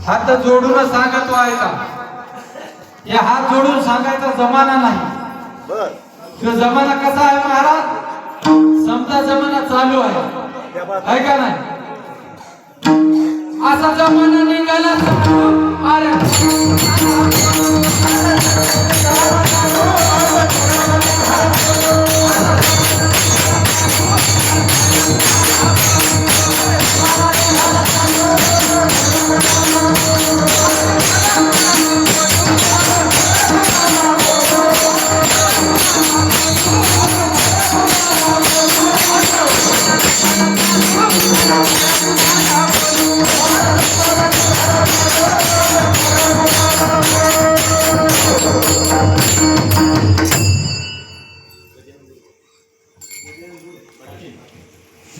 हात जोडून सांगतो आहे का? हे हात जोडून सांगायचा जमाना नाही. तो जमाना कसा आहे महाराज? समजा जमाना चालू आहे का नाही? असा जमाना निघाला अरे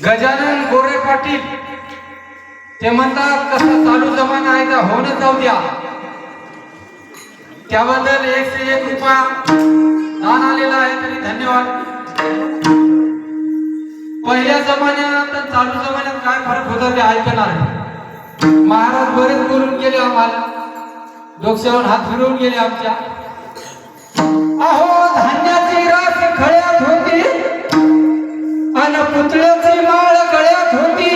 गजानन गोरे पाटील ते म्हणतात कसं चालू जमाना आहे तर होणं जाऊ द्या. त्याबद्दल 101 रुपया दान आलेला आहे तरी धन्यवाद. पहिल्या जमान्यात आणि चालू जमान्यात काय फरक होता ते ऐकणार आहे. महाराज बरेच बोलून गेले आम्हाला, डोक्यावर हात फिरवून गेले आमच्या. अहो धान्याची रास खळ्यात होती आणि पुतळ्याची माळ गळ्यात होती.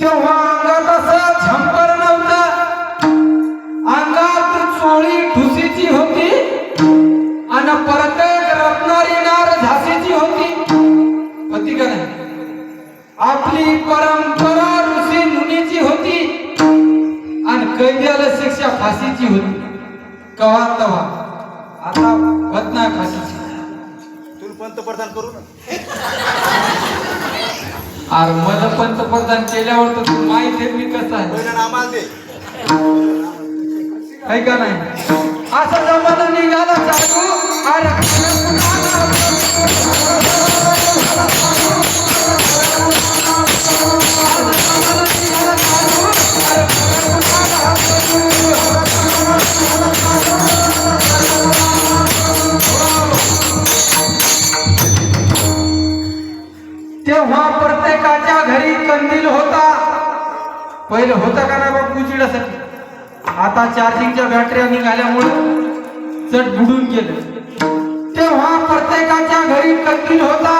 तेव्हा अंगात असा झंपर नव्हता, अंगात चोळी ठुसीची होती आणि प्रत्येक रत्नारी नार झाशीची होती. होती का नाही? आपली परंपरा ऋषी मुनीची होती आणि कैद्याला शिक्षा फाशीची होती. कवा तवा आता होत नाही फाशीची. पंतप्रधान करू ना. अरे मला पंतप्रधान केल्यावर तर तू माहिती मी कसं आहे आम्हाला दे का नाही? असा जमाना निघाला चालू. तेव्हा प्रत्येकाच्या घरी कंदील होता. पहिले होता का नाही बाबा उजेडासाठी? आता चार्जिंगच्या बॅटऱ्या निघाल्यामुळे चट बुडून गेलं. तेव्हा प्रत्येकाच्या घरी कंदील होता.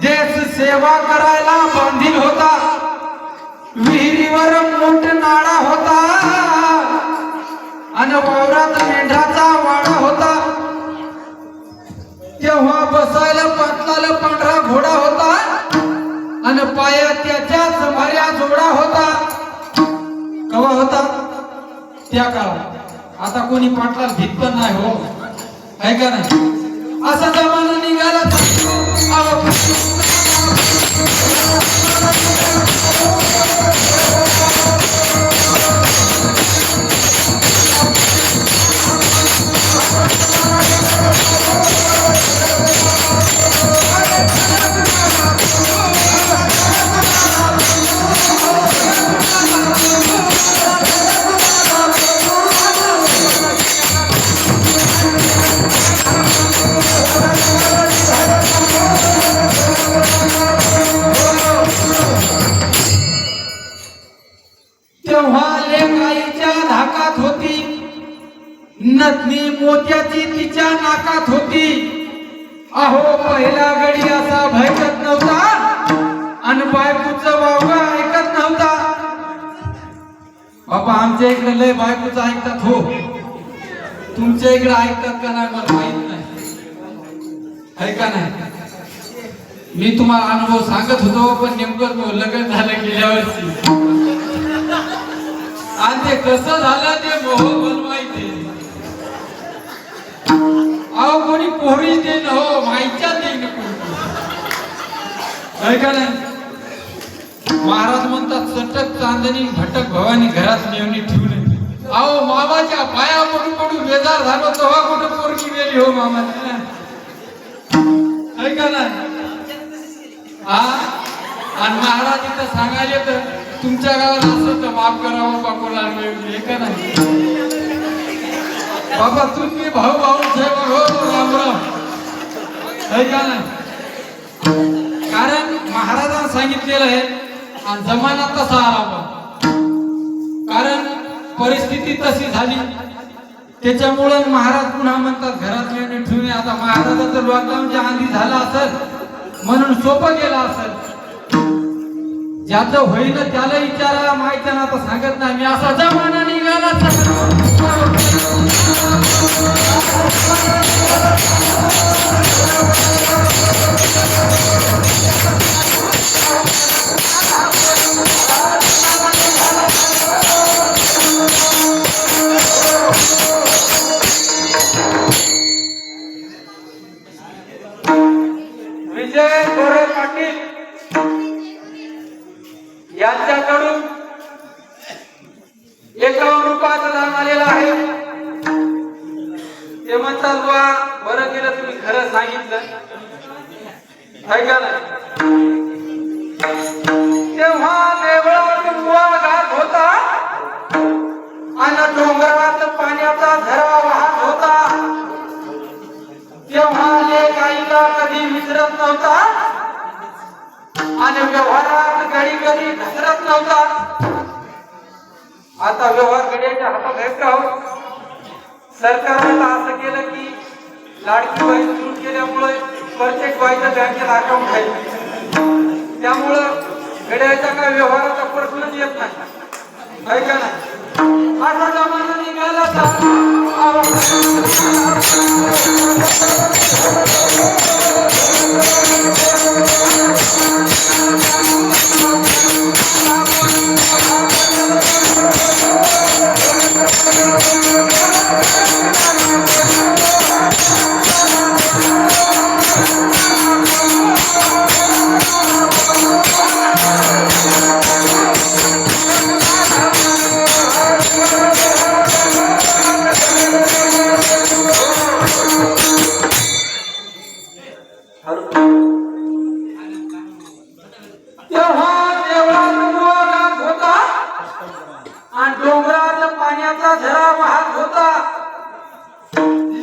देश सेवा करायला बांधील होता. विहिरीवर मोठ नाळा होता आणि वावरात मेंढराचा वाडा होता. तेव्हा बसायला पाटलाला पांढरा घोडा होता आणि पायात त्याच्याच भऱ्या जोडा होता. कवा होता? त्या काळात. आता कोणी पाटलाला भीत पण नाही हो, आहे का नाही? असा जमाना निघाला. नथनी मोत्याची तिच्या नाकात होती. अहो पहिला गडी असा भयकत नव्हता आणि बायकोचं वावगा ऐकत नव्हता. बाबा आमच्या इकडे लय बायकोचं ऐकतात हो, तुमच्या इकडे ऐकतात का नाही मला माहित नाही, आहे का नाही? मी तुम्हाला अनुभव सांगत होतो पण नेमकं लग्न झालं गेल्या वर्षी आणि ते कसं झालं ते मोह बनवायचे. अहो कोणी पोहरी देईन हो, माहिच्या देईन कोणी, आहे का नाही? महाराज म्हणतात सटक चांदणी भटक भवानी घरात नेवणी ठेवून. अहो मामाच्या पाया पडून पडून बेजार झालो तेव्हा कुठं पोरगी गेली हो मामा, आहे का नाही? हा आणि महाराज इथं सांगायला तर तुमच्या गावात असं तर माफ करावं बापूला, आहे का नाही? बाबा तुम्ही भाऊ भाऊ जेव्हा हो राम राम, आहे का नाही? कारण महाराजांना सांगितलेलं आहे आणि जमाना तसा आला. परिस्थिती तशी झाली. त्याच्यामुळं महाराज पुन्हा म्हणतात घरात येणे ठेवणे. आता महाराजाचं लॉकडाऊनच्या आधी झालं असेल म्हणून सोपं गेलं असेल. ज्याचं होईन त्याला विचारा, माहिती ना आता सांगत नाही मी. असा जमाना निघाला विजय गोरे पाटील यांच्याकडून 51 रुपयाचं दान आलेलं आहे. ते म्हणतात बुवा बरं केलं तुम्ही खरं सांगितलं ऐका ना. तेव्हा देवळात बुवा घात होता आणि डोंगरात पाण्याचा झरा वाहत होता. तेव्हा लेक आईला कधी विसरत नव्हता आणि व्यवहारात घडी कधी घसरत नव्हता. आता व्यवहार घड्याच्या हातात आहेत का हो? सरकारनं असं केलं की लाडकी बहीण सुरू केल्यामुळे प्रत्येक बाईचं बँकेत अकाउंट आहे. त्यामुळं घड्याच्या काय व्यवहाराचा प्रश्नच येत नाही ऐका ना. असा जमाना निघाला पाण्याचा झरा वाहत होता.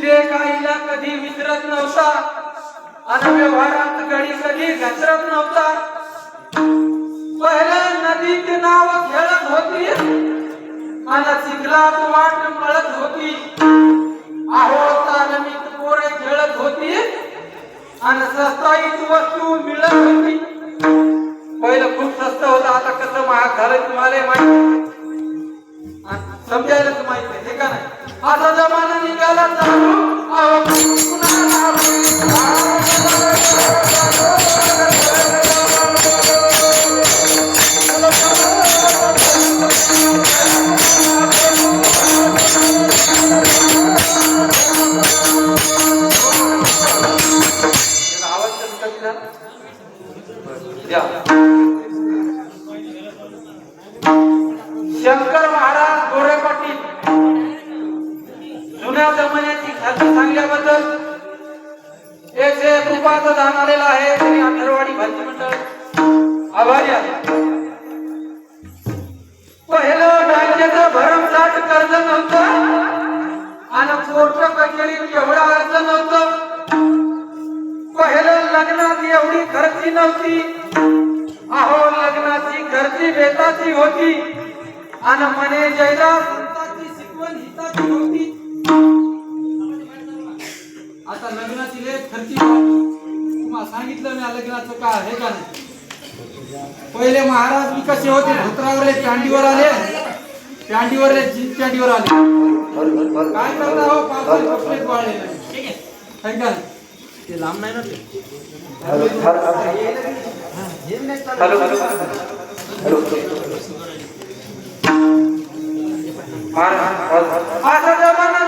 लेक आईला कधी विसरत नव्हता आणि व्यवहारात घडी कधी घसरत नव्हता. पहिलं नदीत नाव खेळत होती आणि चिखलात वाट मळत होती. आहो तालमीत पोरे खेळत होती आणि सस्ताईत वस्तू मिळत होती. पहिलं खूप स्वस्त होतं, आता कसं महाग झालं तुम्हाला माहिती समजायला माहित आहे हे का नाही. असा जमाना निघाला शंकर महाराज गोरे पाटील जुन्या जमान्याची ख्याती सांगल्याबद्दल 101 रुपयाचं दान आलेलं आहे. तरी आठरवाडी भाजी मंडळ आभारी आहे. पहिलं बँकेचं भरमसाठ कर्ज नव्हतं आणि कोर्ट कचेरीत एवढं अर्ज नव्हतं. पहिलं लग्नात एवढी खर्ची नव्हती. अहो लग्नाची खर्ची बेताची होती आणि मने जैला संतांची शिकवण हिताची होती. आता लग्नाची लेख खर्ची तुम्हाला सांगितलं मी लग्नाचं काय हे का नाही. पहिले महाराज बी कसे होते, धोत्रावरले चांडीवर आले, चांडीवरले जीप चांडीवर आले. काय करता हो पाच कपडे वाळले हे का ते लांब नाही ना ते. हॅलो असा जमाना